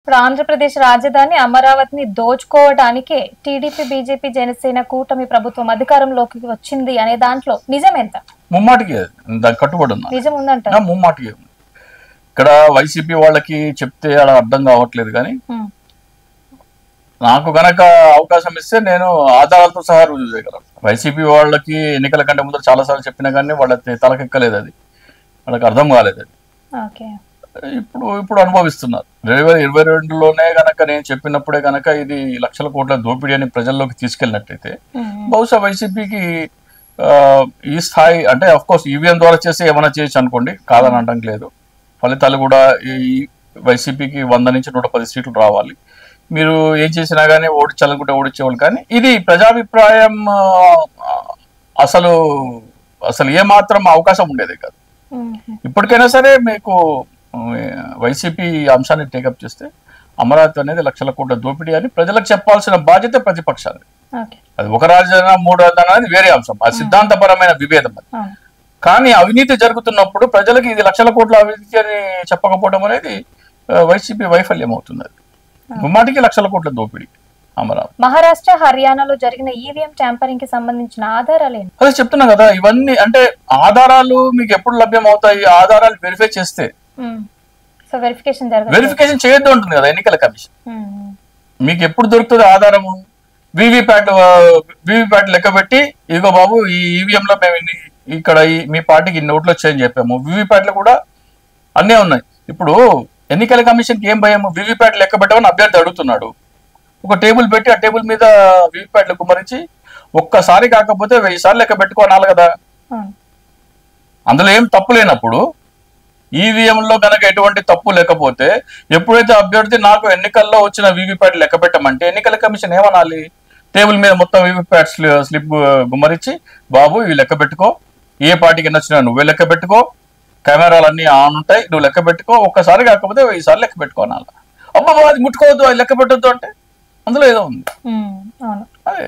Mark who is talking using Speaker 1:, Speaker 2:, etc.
Speaker 1: ఇప్పుడు ఆంధ్రప్రదేశ్ రాజధాని అమరావతిని దోచుకోవడానికే టీడీపీ బీజేపీ జనసేన కూటమి ప్రభుత్వం అధికారంలోకి వచ్చింది అనే దాంట్లో నిజం ఎంత?
Speaker 2: ముమ్మాటికి దానికి కట్టుబడి ఉన్నా
Speaker 1: నిజం ఉందంట.
Speaker 2: ముమ్మాటికి ఇక్కడ వైసీపీ వాళ్ళకి చెప్తే అలా అర్థం కావట్లేదు కానీ నాకు గనక అవకాశం ఇస్తే నేను ఆధారాలతో సహా రుజువు చేయగలను. వైసీపీ వాళ్ళకి ఎన్నికల కంటే ముందు చాలా సార్లు చెప్పినా కానీ వాళ్ళ తలకెక్కలేదు, అది వాళ్ళకి అర్థం కాలేదు. అది ఇప్పుడు అనుభవిస్తున్నారు. 2022లోనే గనక నేను చెప్పినప్పుడే గనక ఇది లక్షల కోట్ల దోపిడీ అని ప్రజల్లోకి తీసుకెళ్ళినట్టయితే బహుశా వైసీపీకి ఈ స్థాయి అంటే అఫ్ కోర్స్ ఈవీఎం ద్వారా చేసి ఏమైనా చేయొచ్చు అనుకోండి, కాదని అనడం లేదు. ఫలితాలు కూడా ఈ వైసీపీకి 100 నుంచి 110 సీట్లు రావాలి. మీరు ఏం చేసినా కానీ ఓడించాలనుకుంటే ఓడించేవాళ్ళు, కానీ ఇది ప్రజాభిప్రాయం అసలు ఏమాత్రం అవకాశం ఉండేది కాదు. ఇప్పటికైనా సరే మీకు వైసీపీ అంశాన్ని టేకప్ చేస్తే అమరావతి అనేది లక్షల కోట్ల దోపిడీ అని ప్రజలకు చెప్పాల్సిన బాధ్యత ప్రతిపక్షాలు. అది ఒక రాజధాని 3 రాజధాని అనేది వేరే అంశం, అది సిద్ధాంతపరమైన విభేదం. అది కానీ అవినీతి జరుగుతున్నప్పుడు ప్రజలకు ఇది లక్షల కోట్ల అవినీతి అని చెప్పకపోవడం అనేది వైసీపీ వైఫల్యం అవుతుంది. అది గుమ్మాటికి లక్షల కోట్ల దోపిడీ అమరావతి.
Speaker 1: మహారాష్ట్ర హర్యానాలో జరిగిన ఈవీఎం ట్యాంపరింగ్ కి సంబంధించిన ఆధారాలు ఏంటి?
Speaker 2: అదే చెప్తున్నా కదా, ఇవన్నీ అంటే ఆధారాలు మీకు ఎప్పుడు లభ్యం అవుతాయి? ఆధారాలు వెరిఫై చేస్తే. వెరిఫికేషన్ చేయొద్దు ఉంటుంది కదా ఎన్నికల కమిషన్. మీకు ఎప్పుడు దొరుకుతుంది ఆధారము? వీవీప్యాట్ లెక్క పెట్టి, ఇదిగో బాబు ఈ ఈవీఎం లో మేము ఇక్కడ మీ పార్టీకి ఇన్ని ఓట్లు వచ్చాయని చెప్పాము. వీవీప్యాట్లు కూడా అన్నీ ఉన్నాయి. ఇప్పుడు ఎన్నికల కమిషన్కి ఏం భయం? వీవీప్యాట్ లెక్క పెట్టమని అభ్యర్థి అడుగుతున్నాడు. ఒక టేబుల్ పెట్టి ఆ టేబుల్ మీద వీవీప్యాట్లు కుమ్మరించి ఒక్కసారి కాకపోతే 1000 సార్లు లెక్క పెట్టుకోవాలి కదా. అందులో ఏం తప్పు లేనప్పుడు, ఈవీఎంలో కనుక ఎటువంటి తప్పు లేకపోతే, ఎప్పుడైతే అభ్యర్థి నాకు ఎన్నికల్లో వచ్చిన వీవీప్యాట్ లెక్క పెట్టమంటే ఎన్నికల కమిషన్ ఏమనాలి? టేబుల్ మీద మొత్తం వీవీప్యాట్ స్లిప్ గుమ్మరించి, బాబు ఇవి లెక్క పెట్టుకో, ఏ పార్టీకి నచ్చినా నువ్వే లెక్క పెట్టుకో, కెమెరాలు అన్ని ఆన్ ఉంటాయి, నువ్వు లెక్క పెట్టుకో, ఒక్కసారి కాకపోతే 1000 సార్లు లెక్క పెట్టుకోనాలి. అబ్బా అది ముట్టుకోవద్దు, అది లెక్క పెట్టొద్దు అంటే అందులో ఏదో ఉంది. అదే